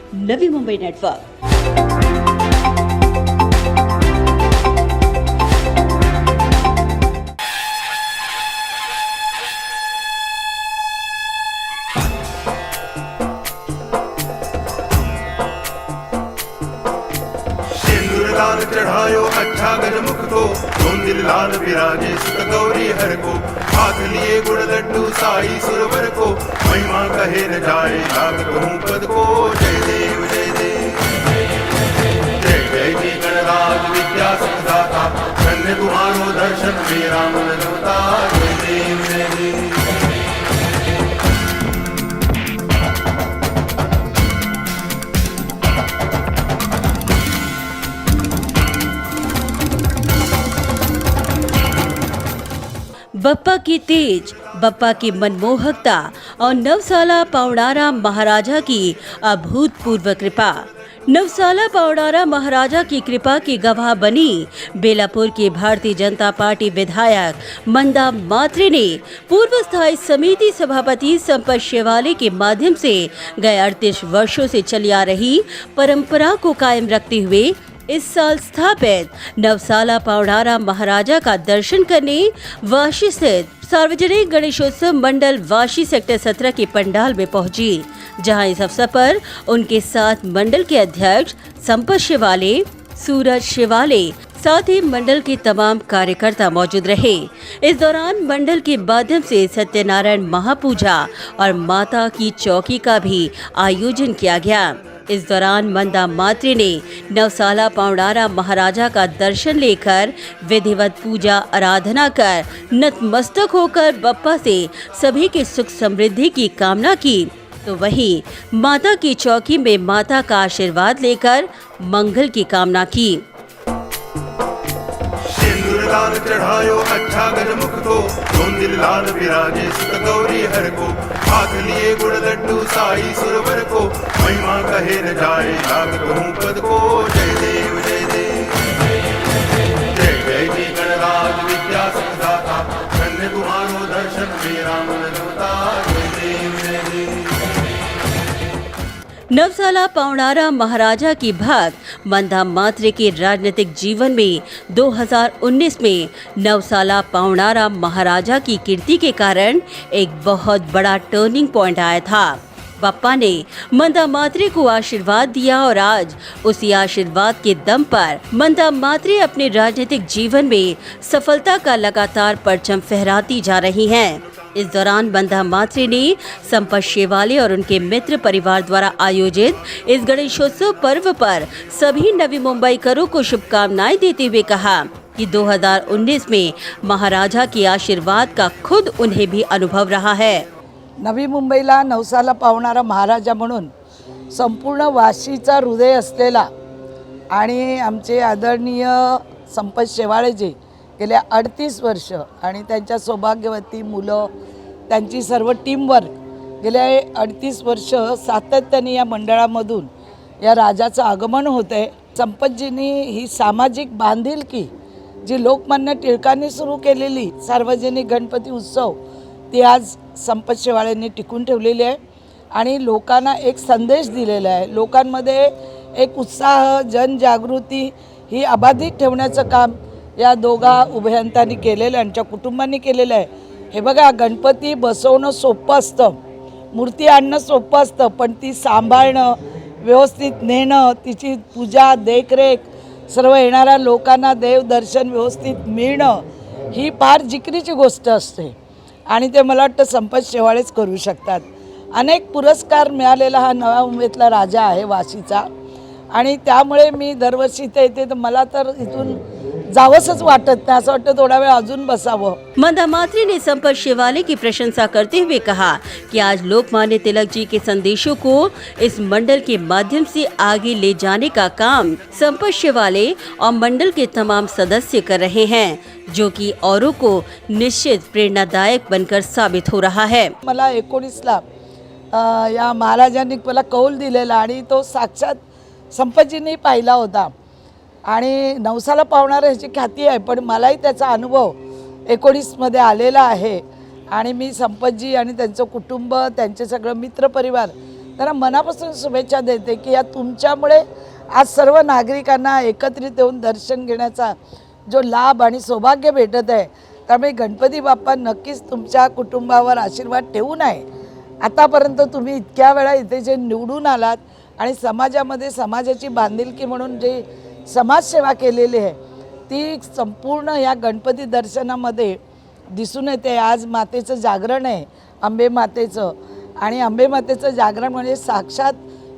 Navi Mumbai network. लाल चढ़ायो अच्छा गजमुख को, धुंधिल लाल विराजे सुत गौरी हर को। हाथ लिए गुड़ लड्डू साई सुरवर को, महिमा कहे न जाए लागत हूँ पद को। जय देव जय देव जय जय जी गणराज विद्या सुखदाता, धन्य तुम्हारो दर्शन मेरा मन रमता। जय देव जय देव। बप्पा की तेज, बप्पा की मनमोहकता और नवसाला पौड़ारा महाराजा की अभूतपूर्व कृपा। नवसाला पौड़ारा महाराजा की कृपा की गवाह बनी बेलापुर की भारतीय जनता पार्टी विधायक मंदा मात्रे ने पूर्व स्थायी समिति सभापति संपत शेवाले के माध्यम से गए 38 वर्षों से चली आ रही परंपरा को कायम रखते हुए इस साल स्थापित नवसाला पौड़ारा महाराजा का दर्शन करने वाशी स्थित सार्वजनिक गणेशोत्सव मंडल वाशी सेक्टर 17 के पंडाल में पहुंची, जहां इस अवसर पर उनके साथ मंडल के अध्यक्ष संपत शेवाले, सूरज शेवाले, साथ ही मंडल के तमाम कार्यकर्ता मौजूद रहे। इस दौरान मंडल के माध्यम से सत्यनारायण महापूजा और माता की चौकी का भी आयोजन किया गया। इस दौरान मंदा मात्रे ने नवसाला पौड़ारा महाराजा का दर्शन लेकर विधिवत पूजा आराधना कर नतमस्तक होकर बप्पा से सभी के सुख समृद्धि की कामना की, तो वहीं माता की चौकी में माता का आशीर्वाद लेकर मंगल की कामना की। लाल चढ़ायो अच्छा गजमुख को, धुंधिल लाल विराजे सुत गौरी हर को। हाथ लिए गुड़ लड्डू साई सुरवर को, महिमा कहे न जाए लागत हूँ पद को। जय देव जय देव जय जय जी गणराज विद्या सुखदाता, धन्य तुम्हारो दर्शन मेरा मन रमता। जय देव जय देव। नवसाला पौड़ारा महाराजा की भक्त मंदा मात्रे के राजनीतिक जीवन में 2019 में नवसाला पौड़ारा महाराजा की कीर्ति के कारण एक बहुत बड़ा टर्निंग पॉइंट आया था। बप्पा ने मंदा मात्रे को आशीर्वाद दिया और आज उसी आशीर्वाद के दम पर मंदा मात्रे अपने राजनीतिक जीवन में सफलता का लगातार परचम फहराती जा रही हैं। इस दौरान मंदा मात्रे ने संपत शेवाले और उनके मित्र परिवार द्वारा आयोजित इस गणेशोत्सव पर्व पर सभी नवी मुंबईकरों को शुभकामनाएं देते हुए कहा कि 2019 में महाराजा के आशीर्वाद का खुद उन्हें भी अनुभव रहा है। नवी मुंबईला नवसाला पावणारा महाराजा म्हणून संपूर्ण वाशीचा हृदय असलेला आणि आमचे आदरणीय संपत शेवाळेजी गेल्या 38 वर्ष आणि त्यांच्या सौभाग्यवती मुलं, त्यांची सर्व टीमवर्क गेल्या 38 वर्ष सातत्याने या मंडळामधून या राजाचं आगमन होते। संपतजींनी ही सामाजिक बांधिलकी जी लोकमान्य टिळकांनी सुरू केलेली सार्वजनिक गणपती उत्सव ती आज संपत शेवाळेंनी टिकून ठेवलेली आहे आणि लोकांना एक संदेश दिलेला आहे। लोकांमध्ये एक उत्साह, जनजागृती ही अबाधित ठेवण्याचं काम या दोघा उभयंतांनी केलेलं, यांच्या कुटुंबांनी केलेलं आहे। हे बघा, गणपती बसवणं सोपं असतं, मूर्ती आणणं सोपं असतं, पण ती सांभाळणं, व्यवस्थित नेणं, तिची पूजा देखरेख, सर्व येणाऱ्या लोकांना देवदर्शन व्यवस्थित मिळणं ही फार जिकिरीची गोष्ट असते आणि ते मला वाटतं संपत शेवाळेच करू शकतात। अनेक पुरस्कार मिळालेला हा नव्या मुंबईतला राजा आहे वाशीचा आणि त्यामुळे मी दरवर्षी इथे येते, तर मला तर इथून जावसच वाटत नाही, असं वाटतं थोडा वेळ अजून बसावं। मंदा मात्रे ने संपत शेवाले की प्रशंसा करते हुए कहा कि आज लोकमान्य तिलक जी के संदेशों को इस मंडल के माध्यम से आगे ले जाने का काम संपत शेवाले और मंडल के तमाम सदस्य कर रहे हैं, जो कि औरों को निश्चित प्रेरणादायक बनकर साबित हो रहा है। मला 19ला या महाराजांनी मला कौल दिलेला आणि तो साक्षात संपतजींनी पाहिला होता आणि नवसाला पावणारा ह्याची ख्याती आहे, पण मलाही त्याचा अनुभव 19मध्ये आलेला आहे आणि मी संपतजी आणि त्यांचं कुटुंब, त्यांचे सगळं मित्रपरिवार त्यांना मनापासून शुभेच्छा देते की या तुमच्यामुळे आज सर्व नागरिकांना एकत्रित येऊन दर्शन घेण्याचा जो लाभ आणि सौभाग्य भेटत आहे, त्यामुळे गणपती बाप्पा नक्कीच तुमच्या कुटुंबावर आशीर्वाद ठेवून आहे. आतापर्यंत तुम्ही इतक्या वेळा इथे जे निवडून आलात आणि समाजामध्ये समाजाची बांधिलकी म्हणून जे समाजसेवा केलेली आहे ती संपूर्ण या गणपती दर्शनामध्ये दिसून येते. आज मातेचं जागरण आहे, अंबे मातेचं, आणि अंबे मातेचं जागरण म्हणजे साक्षात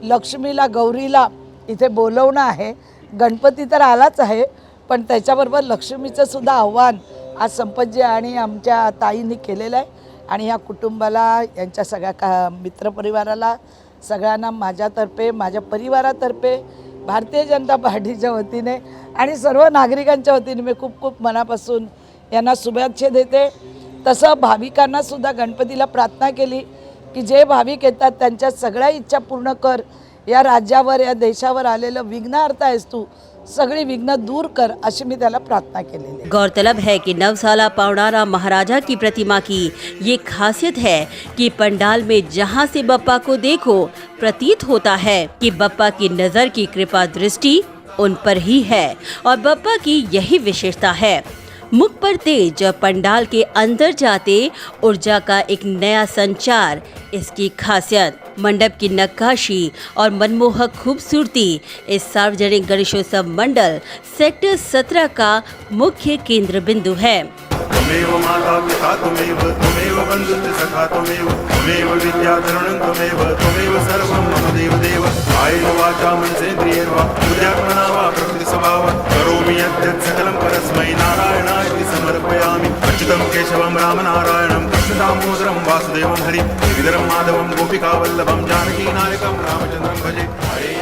लक्ष्मीला गौरीला इथे बोलवणं आहे. गणपती तर आलाच आहे, पण त्याच्याबरोबर लक्ष्मीचं सुद्धा आव्हान आज संपतजी आणि आमच्या ताईंनी केलेलं आहे. आणि ह्या कुटुंबाला, यांच्या सगळ्या मित्रपरिवाराला, सगळ्यांना माझ्यातर्फे, माझ्या परिवारातर्फे, भारतीय जनता पार्टीच्या वतीने आणि सर्व नागरिकांच्या वतीने मी खूप खूप मनापासून यांना शुभेच्छा देते. तसं भाविकांनासुद्धा गणपतीला प्रार्थना केली की जे भाविक येतात त्यांच्या सगळ्या इच्छा पूर्ण कर. या राज्यावर, या देशावर आलेलं विघ्न आहेस तू, सगळी विघ्न दूर कर, अशी मी त्याला प्रार्थना केलेली आहे. गौरतलब है कि नवसाला पौनारा महाराजा की प्रतिमा की ये खासियत है कि पंडाल में जहां से बप्पा को देखो प्रतीत होता है कि बप्पा की नज़र की कृपा दृष्टि उन पर ही है और बप्पा की यही विशेषता है. मुख पर तेज, पंडाल के अंदर जाते ऊर्जा का एक नया संचार इसकी खासियत. मंडप की नक्काशी और मनमोहक खूबसूरती इस सार्वजनिक गणेशोत्सव मंडल सेक्टर 17 का मुख्य केंद्र बिंदु है. त्वमेव माता पिता त्वमेव बन्धुश्च सखा त्वमेव विद्याधरणं त्वमेव सर्वं मम देवदेव. कायेन वाचा मनसेन्द्रियैर्वा बुद्ध्यात्मना वा प्रकृतिस्वभावात् करोमि यद्यत् सकलं परस्मै नारायणाय समर्पयामि. अच्युतं केशवं रामनारायणं कृष्ण दामोदरं वासुदेवं हरि गिरिधरं माधवं गोपिकावल्लभं जानकीनायकं रामचन्द्रं भजे. हरे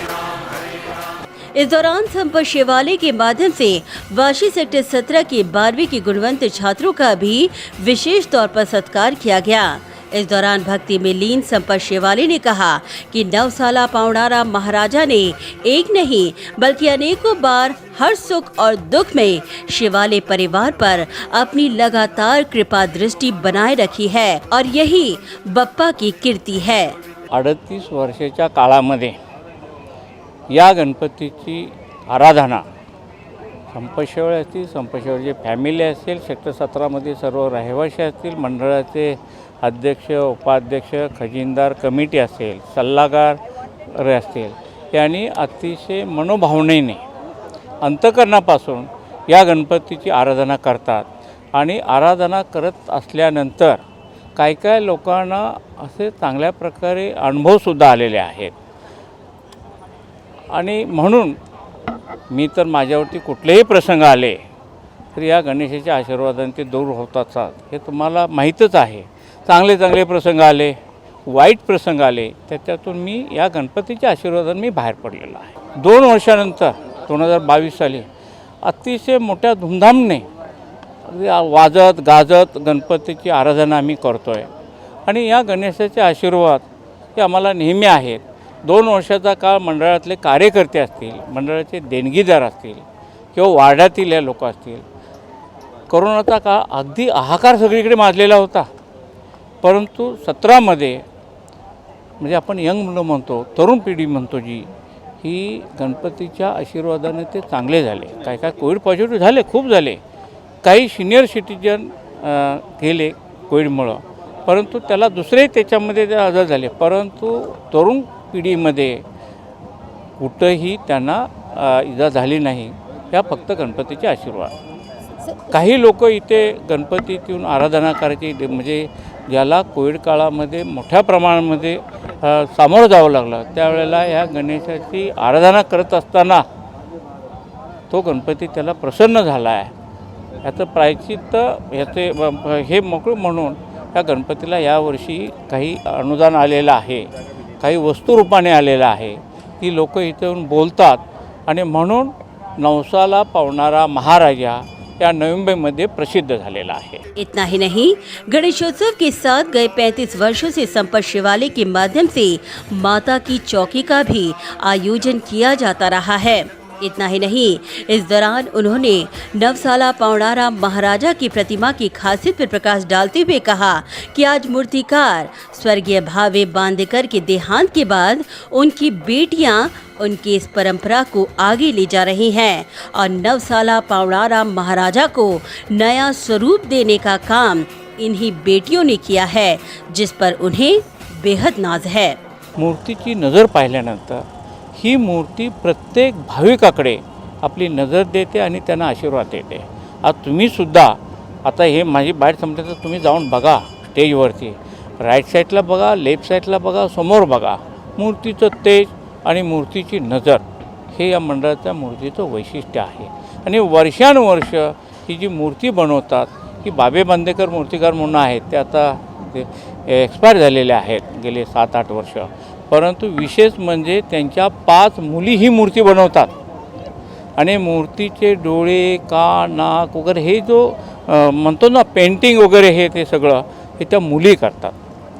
इस दौरान संपर्क शिवालय के माध्यम से वाशी सेक्टर 17 के 12वीं के गुणवंत छात्रों का भी विशेष तौर पर सत्कार किया गया. इस दौरान भक्ति में लीन संपर्क शिवालय ने कहा कि नवसाला पौनारा महाराजा ने एक नहीं बल्कि अनेकों बार हर सुख और दुख में शिवालय परिवार पर अपनी लगातार कृपा दृष्टि बनाए रखी है और यही बप्पा की कीर्ति है. 38 वर्षाच्या काळामध्ये या गणपतीची आराधना संपशेवळ असतील, संपशेवळची फॅमिली असेल, सेक्टर 17मध्ये सर्व रहिवासी असतील, मंडळाचे अध्यक्ष, उपाध्यक्ष, खजिनदार कमिटी असेल, सल्लागार असतील, यांनी अतिशय मनोभावनेने अंतःकरणापासून या गणपतीची आराधना करतात. आणि आराधना करत असल्यानंतर काही लोकांना असे चांगल्या प्रकारे अनुभवसुद्धा आलेले आहेत. आणि म्हणून मी तर माझ्यावरती कुठलेही प्रसंग आले तर या गणेशाच्या आशीर्वादाने ते दूर होतात, हे तुम्हाला माहीतच आहे. चांगले प्रसंग आले, वाईट प्रसंग आले, त्याच्यातून मी या गणपतीच्या आशीर्वादाने मी बाहेर पडलेलो आहे. 2 वर्षानंतर 2022 साली अतिशय मोठ्या धूमधामने वाजत गाजत गणपतीची आराधना आम्ही करतो आहे. आणि या गणेशाचे आशीर्वाद हे आम्हाला नेहमी आहेत. 2 वर्षाचा काळ मंडळातले कार्यकर्ते असतील, मंडळाचे देणगीदार असतील किंवा वार्डातील या लोक असतील, कोरोनाचा काळ अगदी हाहाकार सगळीकडे माजलेला होता. परंतु 17मध्ये म्हणजे आपण यंग मुलं म्हणतो, तरुण पिढी म्हणतो जी, ही गणपतीच्या आशीर्वादाने ते चांगले झाले. काय कोविड पॉझिटिव्ह झाले, खूप झाले. काही सिनियर सिटीजन गेले कोविडमुळं, परंतु त्याला दुसरे त्याच्यामध्ये ते आजार झाले. परंतु तरुण पिढीमध्ये कुठंही त्यांना इजा झाली नाही. या फक्त गणपतीचे आशीर्वाद. काही लोक इथे गणपतीतून आराधना करायची, म्हणजे ज्याला कोविड काळामध्ये मोठ्या प्रमाणामध्ये सामोरं जावं लागलं, त्यावेळेला या गणेशाची आराधना करत असताना तो गणपती त्याला प्रसन्न झाला आहे. याचं प्रायश्चित्त याचे हे मोकळं म्हणून या गणपतीला यावर्षी काही अनुदान आलेलं आहे, काही वस्तुरूपाने आलेलं आहे. ती लोक इथे येऊन बोलतात आणि म्हणून नवसाला पावणारा महाराजा या नवी मुंबईमध्ये प्रसिद्ध झालेला आहे. इतना ही नहीं, गणेशोत्सव के साथ गए 35 वर्षों से संपर्क शिवालय के माध्यम से माता की चौकी का भी आयोजन किया जाता रहा है. इतना ही नहीं, इस दौरान उन्होंने नवसाला पौणारा महाराजा की प्रतिमा की खासियत पर प्रकाश डालते हुए कहा कि आज मूर्तिकार स्वर्गीय भावे बांदेकर के देहांत के बाद उनकी बेटियां उनकी इस परंपरा को आगे ले जा रही हैं और नवसाला पौणारा महाराजा को नया स्वरूप देने का काम इन्हीं बेटियों ने किया है, जिस पर उन्हें बेहद नाज है। मूर्तीची नजर पाहिल्यानंतर ही मूर्ती प्रत्येक भाविकाकडे आपली नजर देते आणि त्यांना आशीर्वाद देते। आज तुम्हीसुद्धा आता हे माझी बाईट संपल्यानंतर तुम्ही जाऊन बघा स्टेजवरती, राईट साईडला बघा, लेफ्ट साईडला बघा, समोर बघा, मूर्तीचं तेज आणि मूर्तीची नजर हे या मंडळाच्या मूर्तीचं वैशिष्ट्य आहे। आणि वर्षानुवर्ष ही जी मूर्ती बनवतात, की बाबे बांदेकर मूर्तिकार म्हणून आहेत, ते आता एक्सपायर झालेले आहेत गेले 7-8 वर्ष, परंतु विशेष म्हणजे त्यांच्या 5 मुली ही मूर्ती बनवतात आणि मूर्तीचे डोळे, कान, नाक वगैरे हे जो म्हणतो ना पेंटिंग वगैरे हे ते सगळं हे त्या मुली करतात।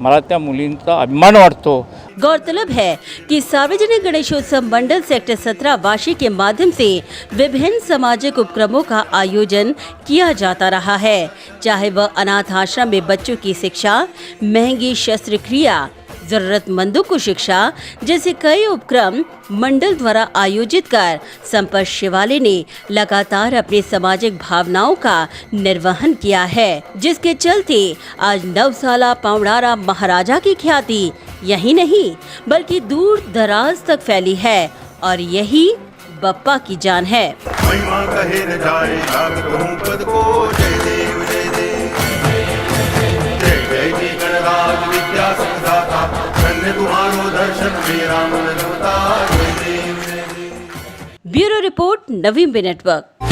मला त्या मुलींचा अभिमान वाटतो। गौरतलब है कि सार्वजनिक गणेशोत्सव मंडल सेक्टर 17 वाशी के माध्यम से विभिन्न सामाजिक उपक्रमों का आयोजन किया जाता रहा है, चाहे वह अनाथ आश्रम में बच्चों की शिक्षा, महंगी शस्त्रक्रिया, जरूरतमंदों को शिक्षा जैसे कई उपक्रम मंडल द्वारा आयोजित कर संपर्क शिवालय ने लगातार अपनी सामाजिक भावनाओं का निर्वहन किया है, जिसके चलते आज नवसाला पौणारा महाराजा की ख्याति यही नहीं बल्कि दूर दराज तक फैली है और यही बप्पा की जान है। महिमा कहे न जाए लागत हूँ पद को, जय देव जय देव, जय जय जी गणराज विद्या संदाता, धन्य तुम्हारो दर्शन मेरा मन रमता, जय देव जय देव। ब्यूरो रिपोर्ट, नवीन नेटवर्क।